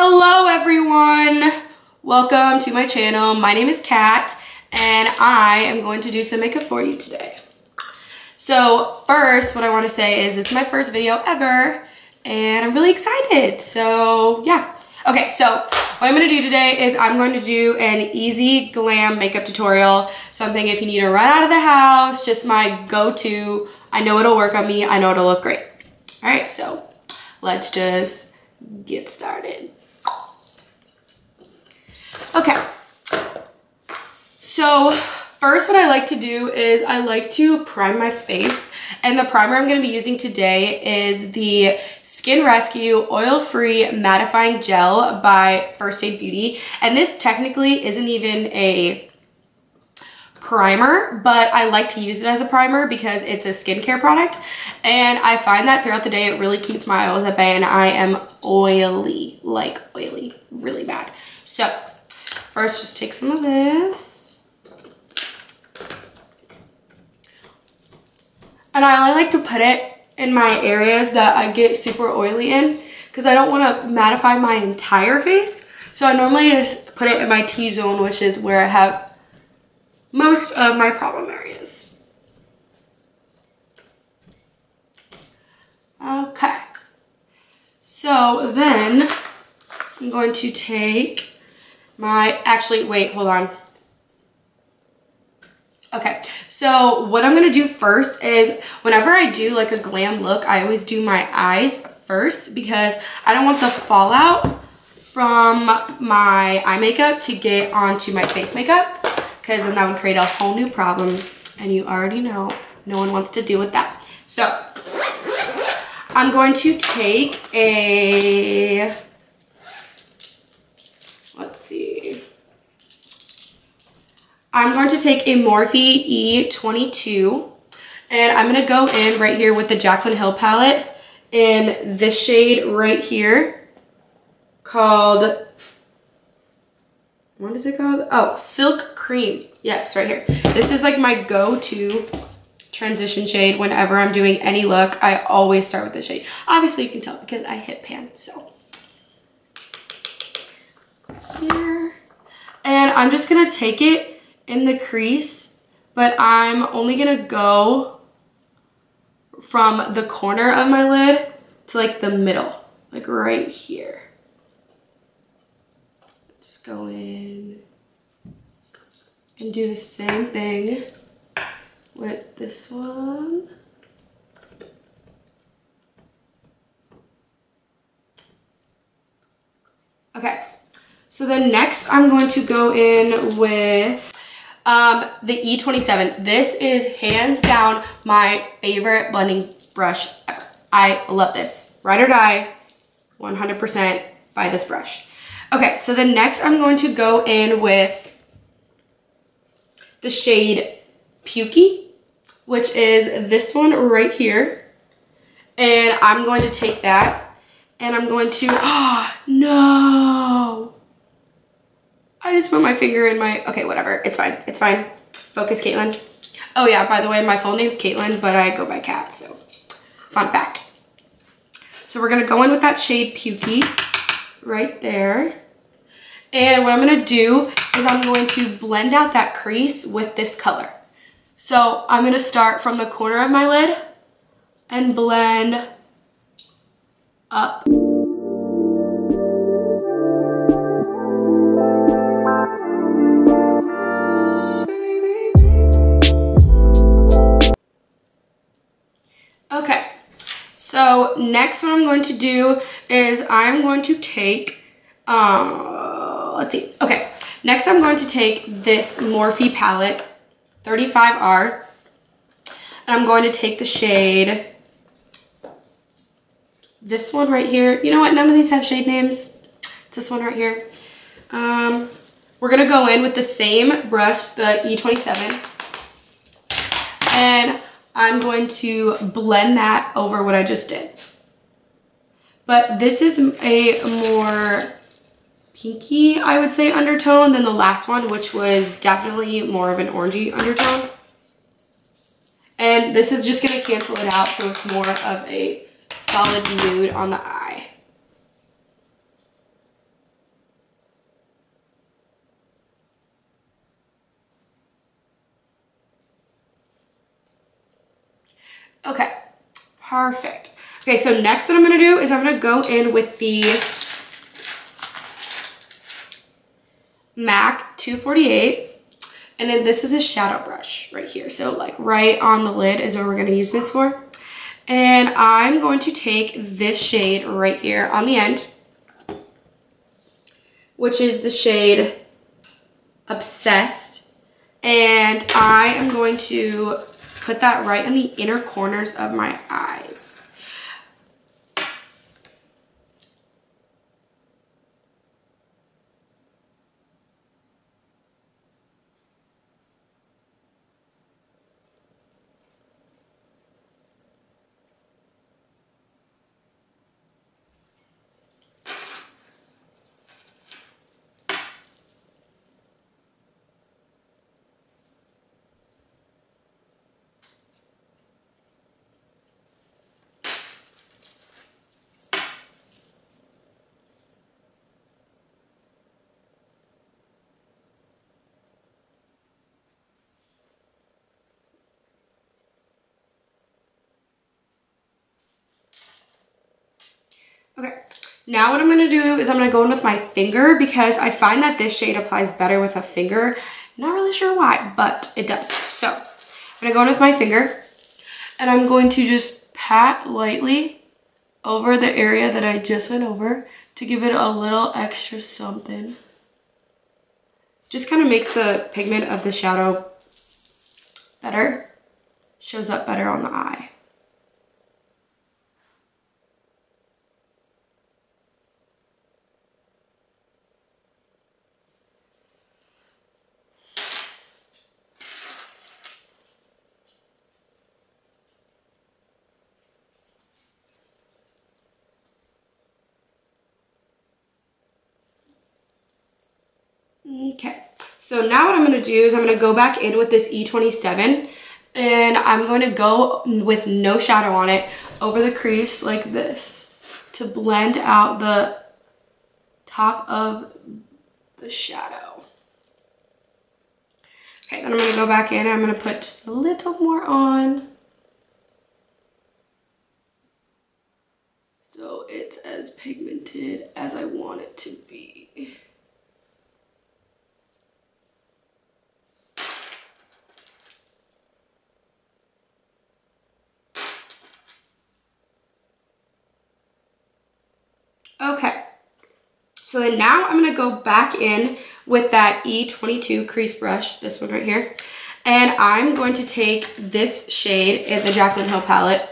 Hello everyone! Welcome to my channel. My name is Kat and I am going to do some makeup for you today. So first, what I want to say is this is my first video ever and I'm really excited. So yeah. Okay, so what I'm going to do today is I'm going to do an easy glam makeup tutorial. Something if you need to run out of the house, just my go-to. I know it'll work on me. I know it'll look great. Alright, so let's just get started. Okay, so first what I like to do is I like to prime my face, and the primer I'm going to be using today is the Skin Rescue Oil-Free Mattifying Gel by First Aid Beauty, and this technically isn't even a primer, but I like to use it as a primer because it's a skincare product, and I find that throughout the day it really keeps my oils at bay, and I am oily, like oily, really bad. So first, just take some of this. And I only like to put it in my areas that I get super oily in because I don't want to mattify my entire face. So I normally just put it in my T-zone, which is where I have most of my problem areas. Okay. So then I'm going to take wait, hold on. Okay, so what I'm gonna do first is whenever I do like a glam look, I always do my eyes first because I don't want the fallout from my eye makeup to get onto my face makeup because then that would create a whole new problem, and you already know no one wants to deal with that. So I'm going to take a, I'm going to take a Morphe E22, and I'm going to go in right here with the Jaclyn Hill palette in this shade right here called, what is it called? Oh, Silk Cream. Yes, right here. This is like my go-to transition shade whenever I'm doing any look. I always start with this shade. Obviously, you can tell because I hit pan, so. Here. And I'm just going to take it in the crease, but I'm only gonna go from the corner of my lid to like the middle, like right here. Just go in and do the same thing with this one. Okay, so then next I'm going to go in with the E27. This is hands down my favorite blending brush ever. I love this. Ride or die, 100% buy this brush. Okay, so then next I'm going to go in with the shade Pukey, which is this one right here. And I'm going to take that and I'm going to, oh no! I just put my finger in my, okay, whatever. It's fine. It's fine. Focus, Caitlin. Oh yeah, by the way, my full name's Caitlin, but I go by Kat, so fun fact. So we're going to go in with that shade Pukey right there. And what I'm going to do is I'm going to blend out that crease with this color. So I'm going to start from the corner of my lid and blend up. Okay, so next what I'm going to do is I'm going to take, let's see, okay, next I'm going to take this Morphe palette, 35R, and I'm going to take the shade, this one right here. You know what, none of these have shade names. It's this one right here. We're going to go in with the same brush, the E27, and I'm going to blend that over what I just did. But this is a more pinky, I would say, undertone than the last one, which was definitely more of an orangey undertone. And this is just going to cancel it out, so it's more of a solid nude on the eye. Okay, perfect. Okay, so next what I'm going to do is I'm going to go in with the MAC 248. And then this is a shadow brush right here. So like right on the lid is where we're gonna use this for. And I'm going to take this shade right here on the end, which is the shade Obsessed. And I am going to put that right in the inner corners of my eyes. Okay, now what I'm going to do is I'm going to go in with my finger because I find that this shade applies better with a finger. Not really sure why, but it does. So I'm going to go in with my finger and I'm going to just pat lightly over the area that I just went over to give it a little extra something. Just kind of makes the pigment of the shadow better. Shows up better on the eye. Okay, so now what I'm going to do is I'm going to go back in with this E27 and I'm going to go with no shadow on it over the crease like this to blend out the top of the shadow. Okay, then I'm going to go back in and I'm going to put just a little more on. So it's as pigmented as I want it to be. Okay, so then now I'm going to go back in with that E22 crease brush, this one right here, and I'm going to take this shade in the Jaclyn Hill palette,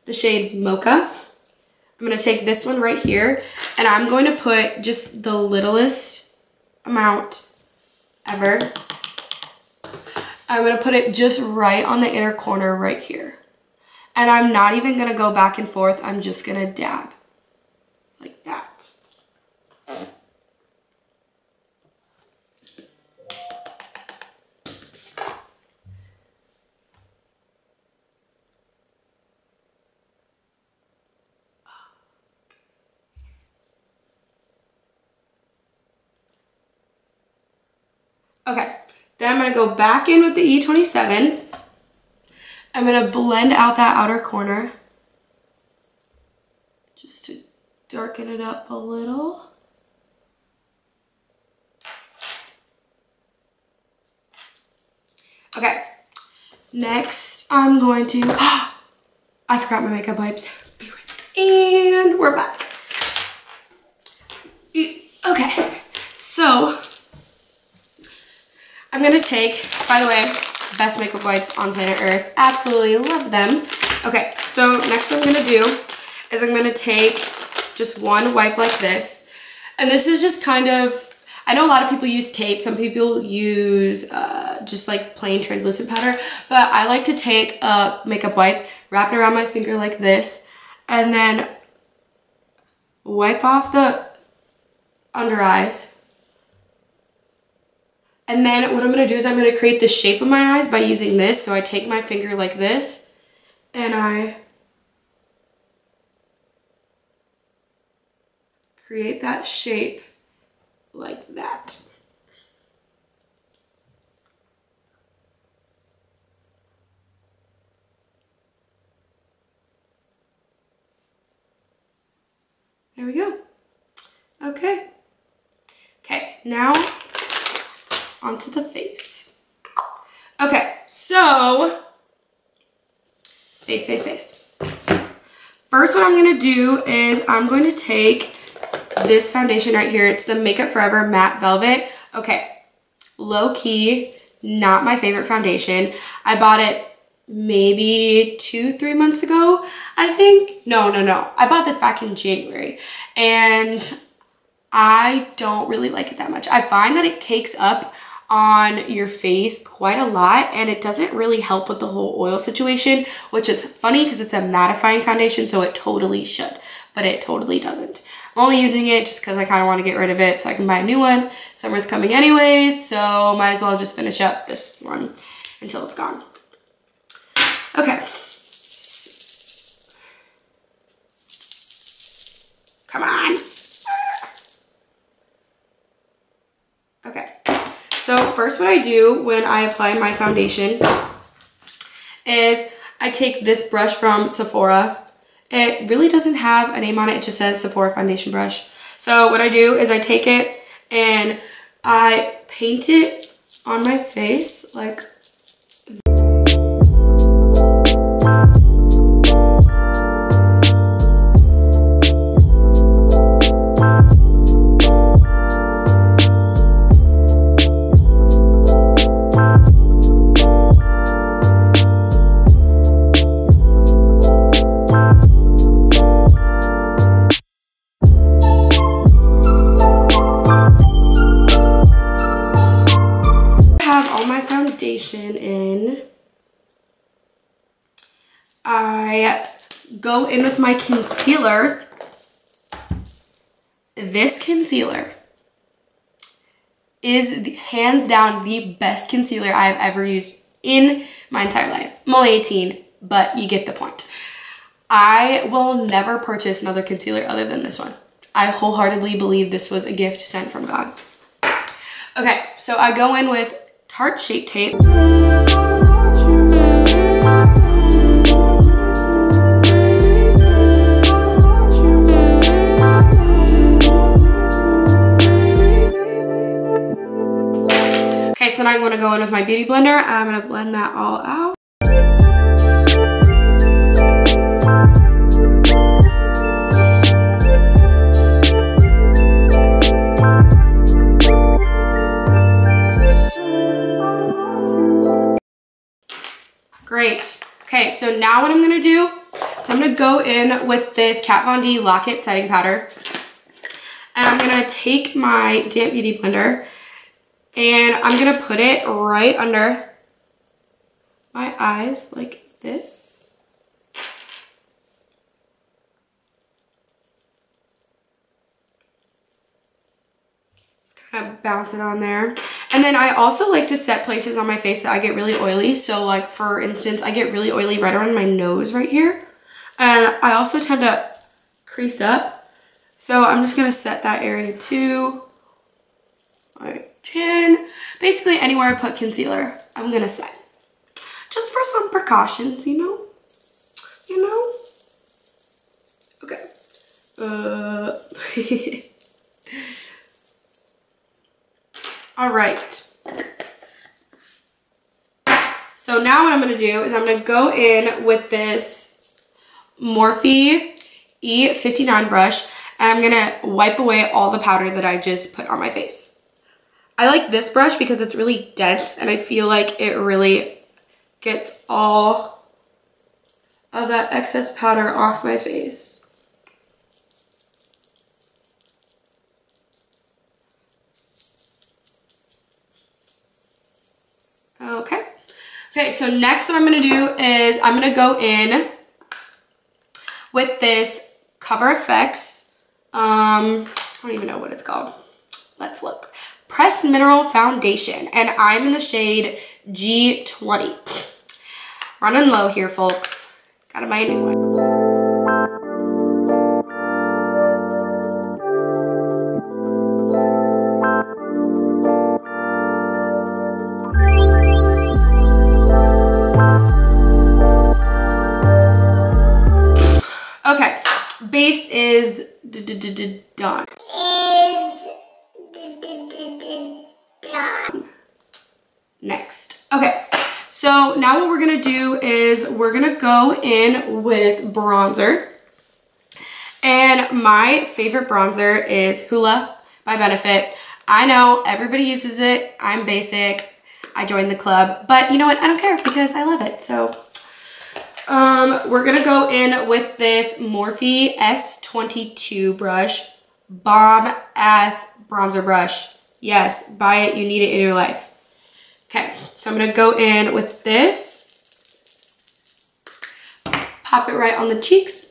the shade Mocha. I'm going to take this one right here, and I'm going to put just the littlest amount ever. I'm going to put it just right on the inner corner right here. And I'm not even going to go back and forth, I'm just going to dab. Like that. Okay, then I'm going to go back in with the E27. I'm going to blend out that outer corner just to darken it up a little. Okay, next I'm going to, I forgot my makeup wipes. And we're back. Okay, so I'm going to take, by the way, best makeup wipes on planet Earth. Absolutely love them. Okay, so next what I'm going to do is I'm going to take just one wipe like this. And this is just kind of, I know a lot of people use tape. Some people use just like plain translucent powder. But I like to take a makeup wipe, wrap it around my finger like this, and then wipe off the under eyes. And then what I'm going to do is I'm going to create the shape of my eyes by using this. So I take my finger like this and I create that shape like that. There we go. Okay. Okay, now onto the face. Okay, so face. First, what I'm gonna do is I'm going to take this foundation right here. It's the Makeup Forever Matte Velvet. Okay, low key, not my favorite foundation. I bought it maybe 2-3 months ago, I think. No. I bought this back in January, and I don't really like it that much. I find that it cakes up on your face quite a lot, and it doesn't really help with the whole oil situation, which is funny because it's a mattifying foundation, so it totally should, but it totally doesn't. I'm only using it just because I kind of want to get rid of it so I can buy a new one. Summer's coming anyways, so might as well just finish up this one until it's gone. Okay. Come on. Okay. So first what I do when I apply my foundation is I take this brush from Sephora. It really doesn't have a name on it. It just says Sephora foundation brush. So what I do is I take it and I paint it on my face like in. I go in with my concealer. This concealer is hands down the best concealer I've ever used in my entire life. I'm only 18, but you get the point. I will never purchase another concealer other than this one. I wholeheartedly believe this was a gift sent from God. Okay, so I go in with Tarte Shape Tape. Okay, so now I'm going to go in with my beauty blender. I'm going to blend that all out. Great. Okay, so now what I'm going to do is I'm going to go in with this Kat Von D Lock It Setting Powder. And I'm going to take my damp beauty blender and I'm going to put it right under my eyes like this. Just kind of bounce it on there. And then I also like to set places on my face that I get really oily. So like for instance, I get really oily right around my nose right here. And I also tend to crease up. So I'm just going to set that area too. My chin. Basically anywhere I put concealer, I'm going to set. Just for some precautions, you know? Okay. All right. So now what I'm going to do is I'm going to go in with this Morphe E59 brush and I'm going to wipe away all the powder that I just put on my face. I like this brush because it's really dense and I feel like it really gets all of that excess powder off my face. Okay. Okay, so next what I'm going to do is I'm going to go in with this Cover FX, I don't even know what it's called. Let's look. Pressed Mineral Foundation, and I'm in the shade G20. Running low here, folks. Gotta buy a new one. Okay, base is done. Next. Okay, so now what we're gonna do is we're gonna go in with bronzer. And my favorite bronzer is Hoola by Benefit. I know everybody uses it. I'm basic. I joined the club, but you know what? I don't care because I love it. So we're gonna go in with this Morphe S22 brush. Bomb ass bronzer brush. Yes, buy it. You need it in your life. Okay, so I'm gonna go in with this. Pop it right on the cheeks.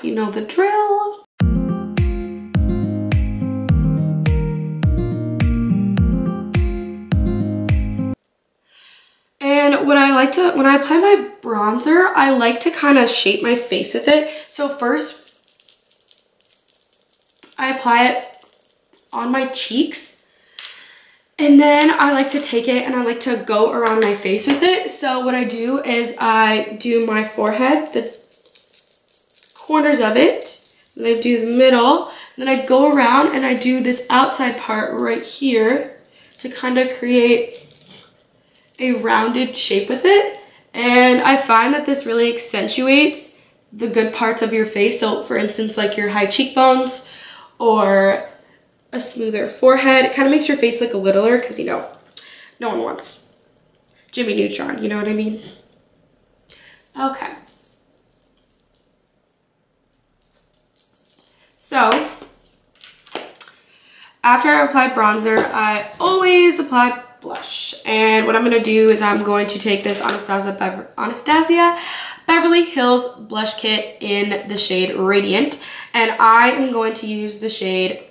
You know the drill. And when I apply my bronzer, I like to kind of shape my face with it. So first, I apply it on my cheeks. And then I like to take it and I like to go around my face with it. So what I do is I do my forehead, the corners of it, then I do the middle, then I go around and I do this outside part right here to kind of create a rounded shape with it. And I find that this really accentuates the good parts of your face. So for instance, like your high cheekbones or a smoother forehead. It kind of makes your face look a littler because, you know, no one wants Jimmy Neutron, you know what I mean? Okay. So, after I apply bronzer, I always apply blush. And what I'm going to do is I'm going to take this Anastasia Beverly Hills blush kit in the shade Radiant. And I am going to use the shade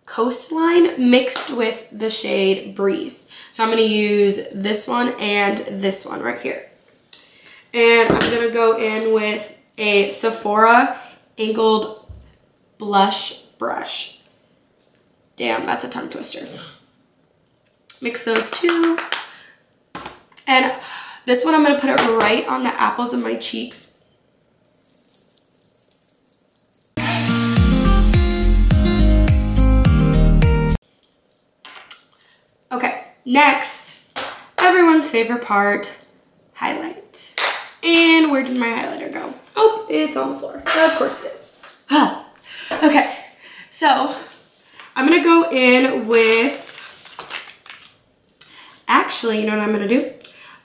Coastline mixed with the shade Breeze. So I'm going to use this one and this one right here. And I'm going to go in with a Sephora angled blush brush. Damn, that's a tongue twister. Mix those two. And this one I'm going to put it right on the apples of my cheeks. Okay, next, everyone's favorite part, highlight. And where did my highlighter go? Oh, it's on the floor. Of course it is. Okay, so I'm gonna go in with, actually, you know what I'm gonna do?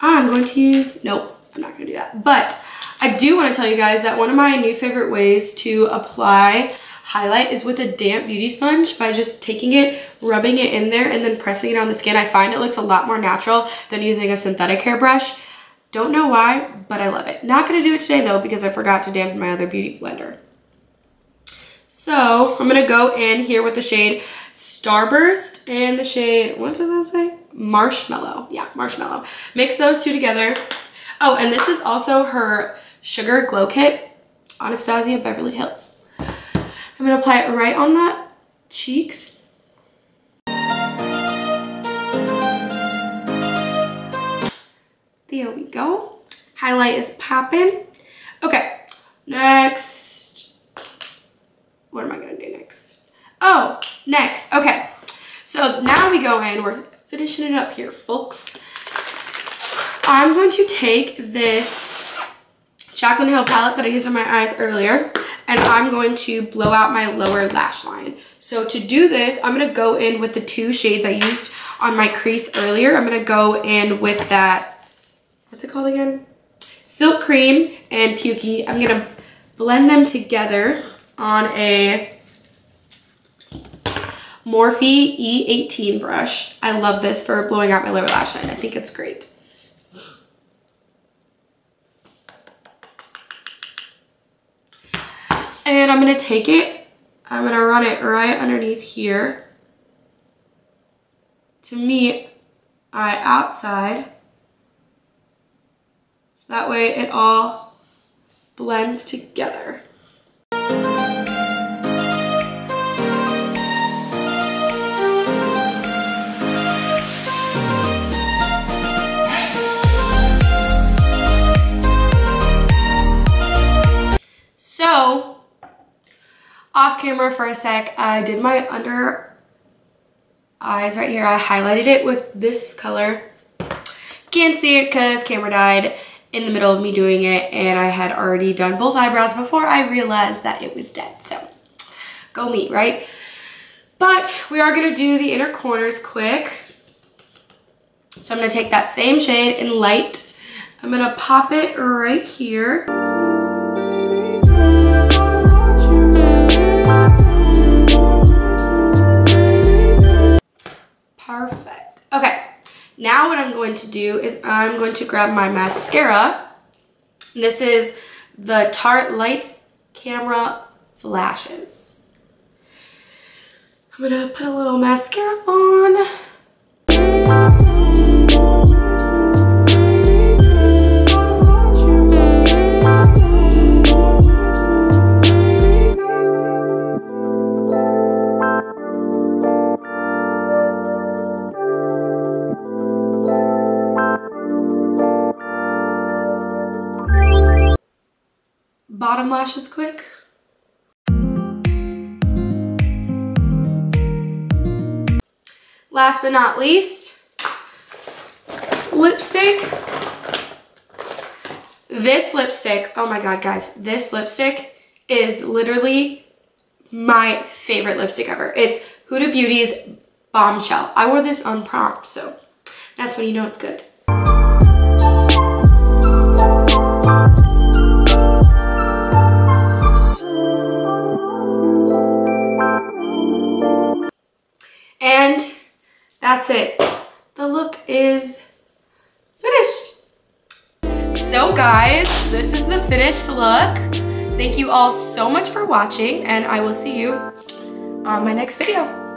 I'm going to use, nope, I'm not gonna do that. But I do wanna tell you guys that one of my new favorite ways to apply highlight is with a damp beauty sponge by just taking it, rubbing it in there, and then pressing it on the skin. I find it looks a lot more natural than using a synthetic hairbrush. Don't know why, but I love it. Not gonna do it today though because I forgot to dampen my other beauty blender. So I'm gonna go in here with the shade Starburst and the shade, what does that say? Marshmallow. Yeah, Marshmallow. Mix those two together. Oh, and this is also her Sugar Glow Kit, Anastasia Beverly Hills. I'm gonna apply it right on the cheeks. There we go. Highlight is popping. Okay, next. What am I gonna do next? Oh, next, okay. So now we go in, we're finishing it up here, folks. I'm going to take this Jaclyn Hill palette that I used on my eyes earlier, and I'm going to blow out my lower lash line. So to do this, I'm gonna go in with the two shades I used on my crease earlier. I'm gonna go in with that, what's it called again? Silk Cream and Pukey. I'm gonna blend them together on a Morphe E18 brush. I love this for blowing out my lower lash line. I think it's great. And I'm gonna take it, I'm gonna run it right underneath here to meet my outside. So that way it all blends together. So off camera for a sec, I did my under eyes right here. I highlighted it with this color. Can't see it because camera died in the middle of me doing it, and I had already done both eyebrows before I realized that it was dead. So go me, right? But we are gonna do the inner corners quick. So I'm gonna take that same shade in light. I'm gonna pop it right here. Perfect. Okay, now what I'm going to do is I'm going to grab my mascara. This is the Tarte Lights Camera Flashes. I'm gonna put a little mascara on. Bottom lashes quick. Last but not least, lipstick. This lipstick, oh my god guys, this lipstick is literally my favorite lipstick ever. It's Huda Beauty's Bombshell. I wore this on prom, so that's when you know it's good. And that's it. The look is finished. So guys, this is the finished look. Thank you all so much for watching, and I will see you on my next video.